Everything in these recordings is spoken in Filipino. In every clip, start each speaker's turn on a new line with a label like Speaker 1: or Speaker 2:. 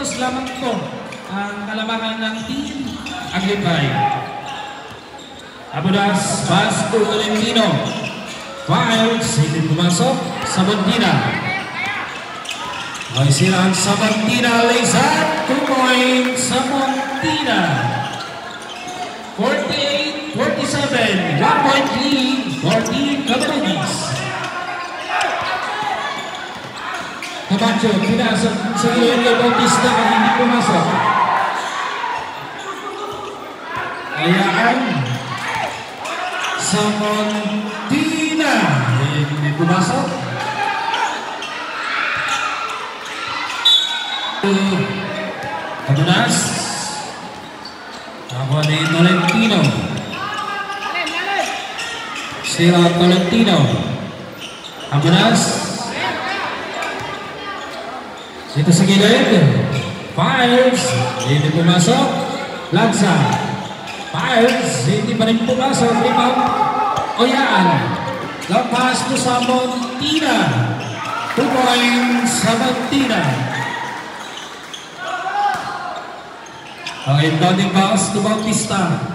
Speaker 1: puntos lamang po ang kalamangan ng team Aglipay. Abudas, Basto Tolentino. Files, hindi pumasok. Sabantina. Ay sila ang Sabantina. Lezat, 2 points. Sabantina. 48-47. 1 point lead for Team Camarines. Camacho, pinasok sa gilid kay Bautista at hindi pumasok. Ayaan. Sabantina. Hindi pumasok. Abudas. Ako ni Tolentino. Sila Tolentino. Abudas. Dito sa gilid. Fires. Hindi pumasok. Lanza. Fires. Hindi pa rin pumasok. Rebound. Oyaan. Lampas to Sabantina. 2 points. Sabantina. Okay, downing pass to Bautista.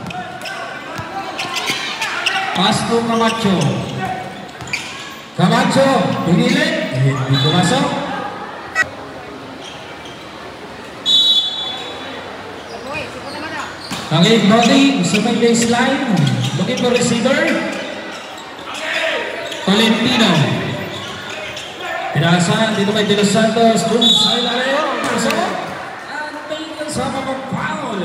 Speaker 1: Pass to Camacho. Camacho. Pinilit. Hindi pumasok. Okay, body sa may baseline. Looking for receiver. Tolentino. Pinasa dito kay De Los Santos. Doon sa ilalim. At may kasama ng foul.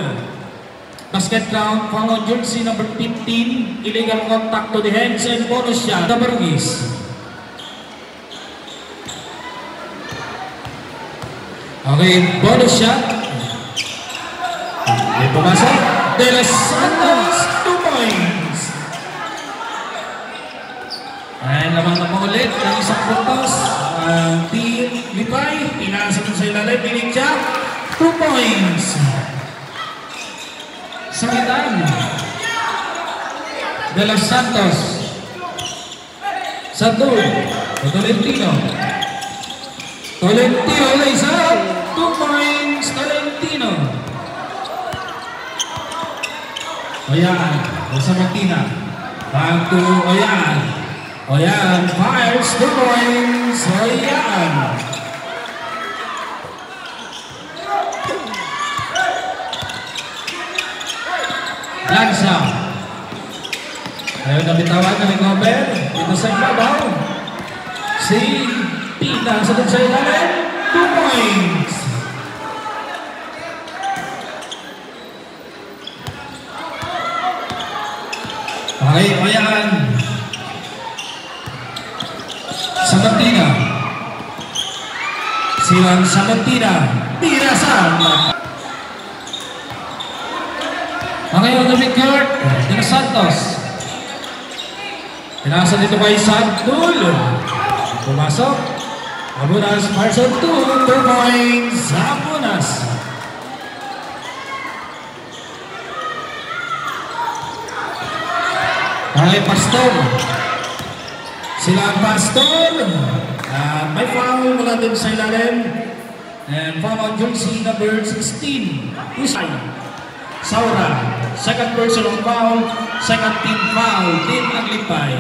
Speaker 1: Basket count. Foul on jersey number 15. Illegal contact to the hands and bonus shot. Tabarugis. Okay, bonus shot. May pumasok. De Los Santos, 2 points. Ay, lamang na po ulit ng isang puntos. Team Lipay, pinasa sa ilalim, Pinitya, 2 points. Sangitan. De Los Santos. Sadul. Tolentino. Tolentino, Leza, 2 points, Tolentino. Oyaan, Sabantina. Back to Oyaan. Oyaan fires 2 points. Oyaan. Lanza. Ayaw na bitawan na ng Nobel. Dito sa ibabaw. Si Pina sa dun sa ilalim. 2 points. Okay, Oyaan. Sabantina. Silang Sabantina. Tirasan. Okay, on the midcourt. De Los Santos. Tinasan dito kay Sadul. Pumasok. Abunas, Parson 2. 2 points. Abunas. Okay, Pastor. Sila ang Pastor. May foul mula din sa ilalim. And foul on jersey number 16. Usay. Saura. Second personal foul. Second team foul. Team Aglipay.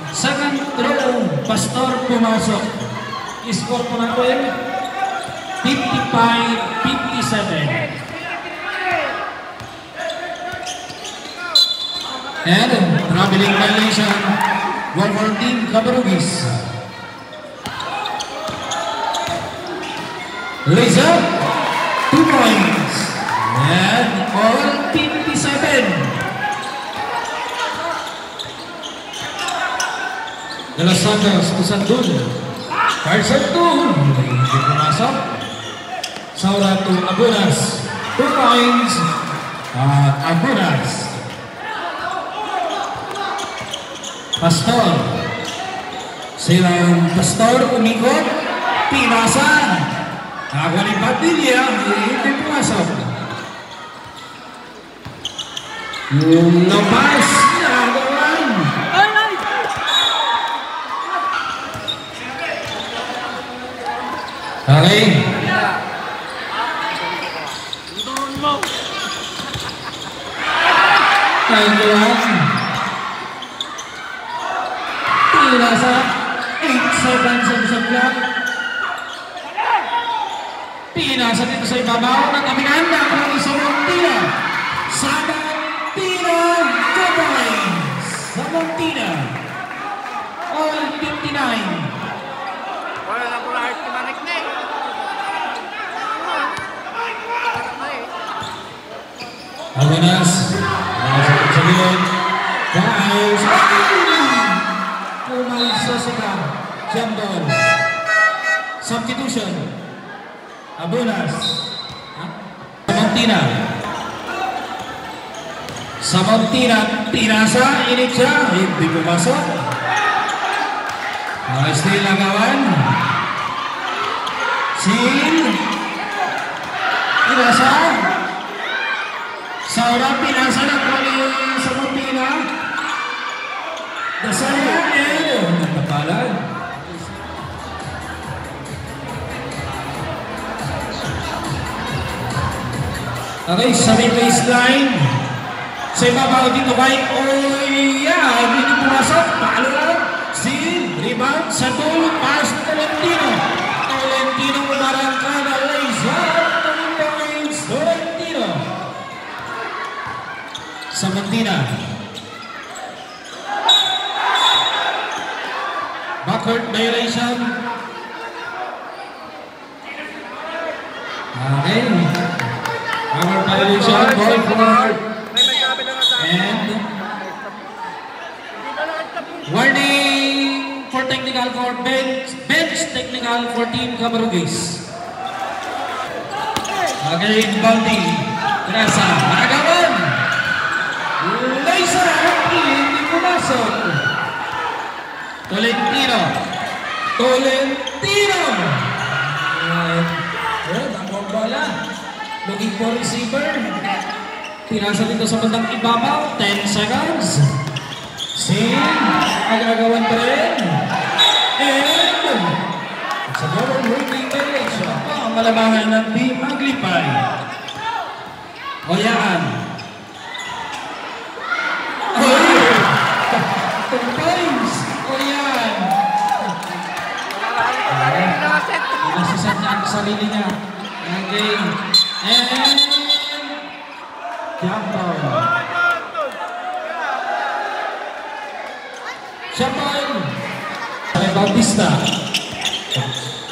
Speaker 1: Second row. Pastor pumasok. Score po natin 55-57. And traveling violation, 1 for Team Camarines. Leza, 2 points. And all 57. De Los Santos to Sandul. Carson 2. Hindi pumasok. Saura to Abunas. 2 points. Abunas. Pastor. Silang Pastor umikot. Pinasa. Nakakuha ni Padilla. Hindi pumasok. Yung labas. Nakakuhaan. Okay. Tira sa 8 seconds ang isang clock. Pinasa dito sa ibabaw ng kabinan ng isang tira. Samantina Cowboys. Samantina. All 59.
Speaker 2: Wala na po lahat kumanik na eh.
Speaker 1: Agunas. Sa gilid. Guys. Pumalsa sila. Jambol. Substitution. Abunas. Samantina. Samantina. Pinasa. Init siya. Hindi pumasok. Still nagawan. Sil. Pinasa. Saura pinasa na po ni Samantina. Dasaya. Nagpapalan. Okay, sa may baseline. Sa ibabaw dito kay Oya. Hindi pumasok. Paalo lang. Steal. Rebound. Sa dulo. Pass to Tolentino. Tolentino umarangkada. Lays up. 2 points. Tolentino. Samantina. Backward violation. Okay. Backward violation. Ball forward. And warning for technical for bench technical for Team Camarugis. Okay, bounty. Grasa. Maragawan. Laisa. Hindi pumasok. Tolentino. Tolentino. Ang bola. Looking for receiver. Pinasa dito sa bandang ibabaw. 10 seconds. Sin. Agagawan pa rin. And sa double working direction. Ang malabangan ng Team Maglipay. Oyaan. Points. Oyaan. Inasisan niya ang sarili niya. Okay. And jump ball. Jump ball. Ay Bautista.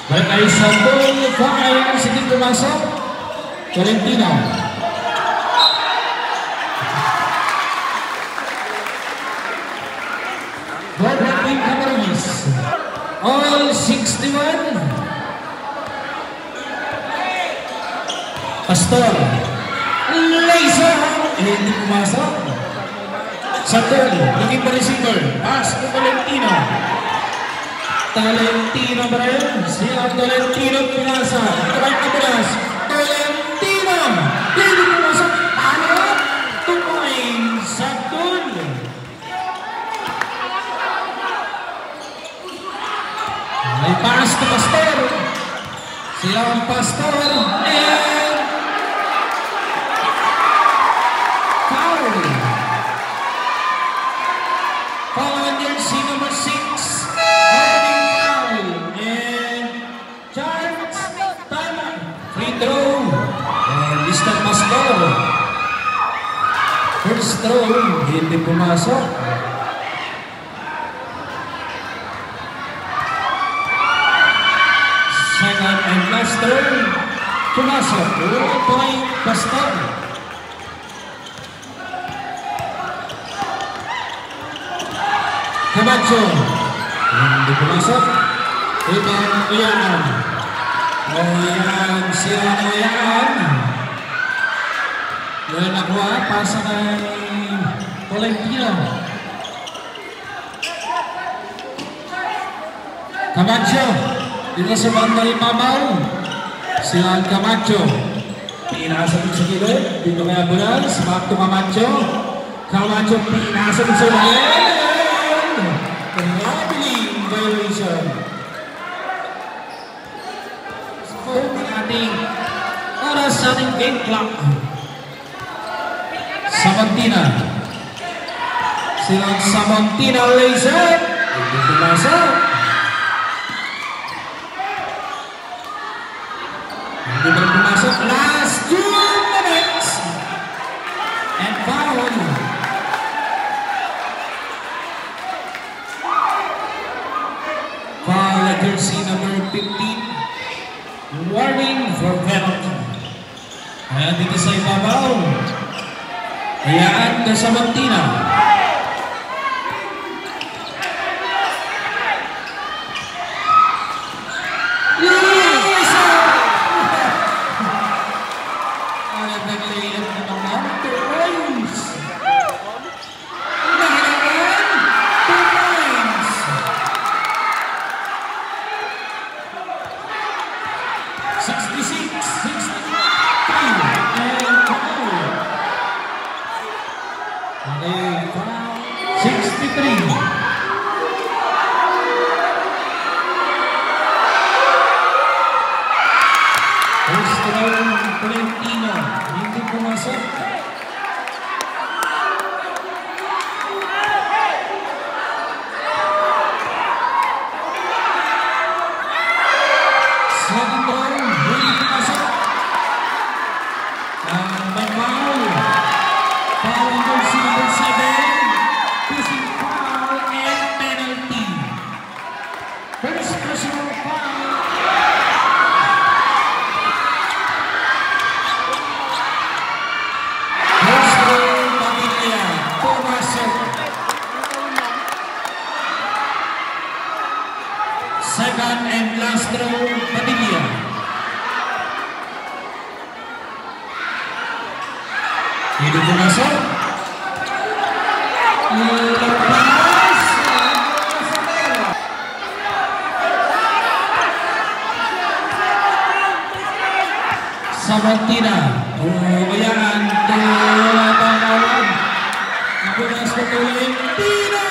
Speaker 1: Balik ay Sandol. Fire. Sige pumasok. Tolentino. Team Camarugis. All 61. Pastor. Laser. Hindi pumasok. Sandol. Looking for receiver. Pass to Tolentino. Tolentino ba rin? Siya Tolentino pinasa. Ito ba yung Abunas? Tolentino. Hindi pumasok. Ano? 2 points. Sandol. May pass to Pastor. Sila ang Pastor. And foul. Foul on jersey number 6. Holding foul. And charge. Time. Free throw. And Mr. Pastor. First throw. Hindi pumasok. Second and last throw. Pumasok. 1 point Pastor. Camacho. Hindi pumasok. Ibang Oyaan. Oyaan. Siya Oyaan. Yan nakuha. Pasa kay Tolentino. Camacho. Dito sa bandang ibabaw. Sila ang Camacho. Pinasa sa gilid. Dito kay Abunas. Back to Camacho. Camacho pinasa sa gilid. Traveling violation. So, ating oras sa ating game clock. Samantina. Silang Samantina Laser. Hindi pumasok. Hindi ba pumasok? Last 2 minutes. And foul. Foul at jersey number 15. Warning for penalty. Ayan dito sa ibabaw. Ayan na Samantina. Second and last throw, Padilla. Hindi pumasok. Lepas. Samantina. Ayan. Tulatangawan. Napunas ko tuloy. Pino.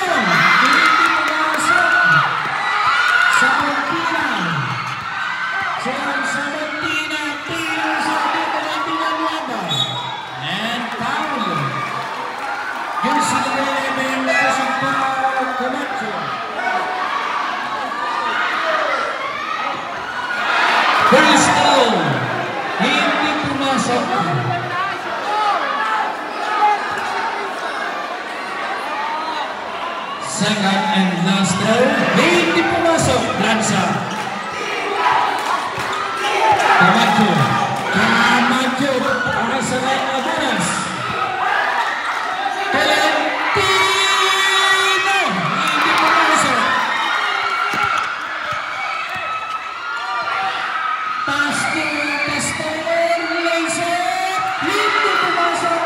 Speaker 1: Samantina, Pino sa dito ng Villanueva. And foul. Jersey number 11, passing foul, Camacho. First foul, hindi pumasok. Second and last throw, hindi pumasok. Lanza. Camacho. Para sa line of bonus. Tolentino. Hindi pumasok. Pastor, Laser. Hindi pumasok.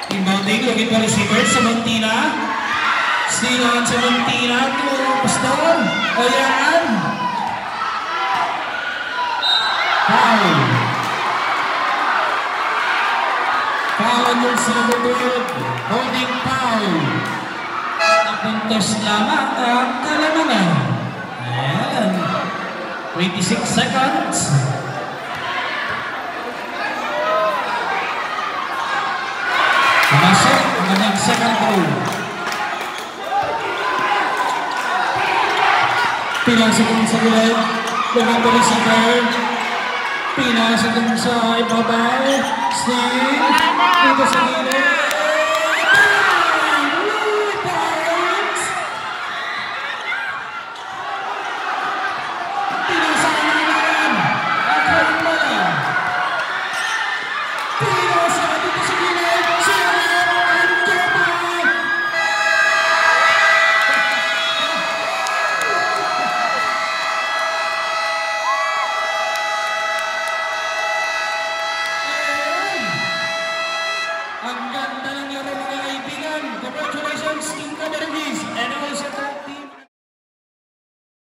Speaker 1: Inbounding, lagi pa receiver, Samantina. Sinan Samantina to Pastor. Ayan. Foul. Foul yung sinabutod. Holding foul. Napuntos lamang ang kalamangan. Ayan. 26 seconds. Masuk dengan second goal. Pinasok sa gulay. Dengan receiver. Pinasok sa ibabaw. Sting. Dito sa gilid. Congratulations, Team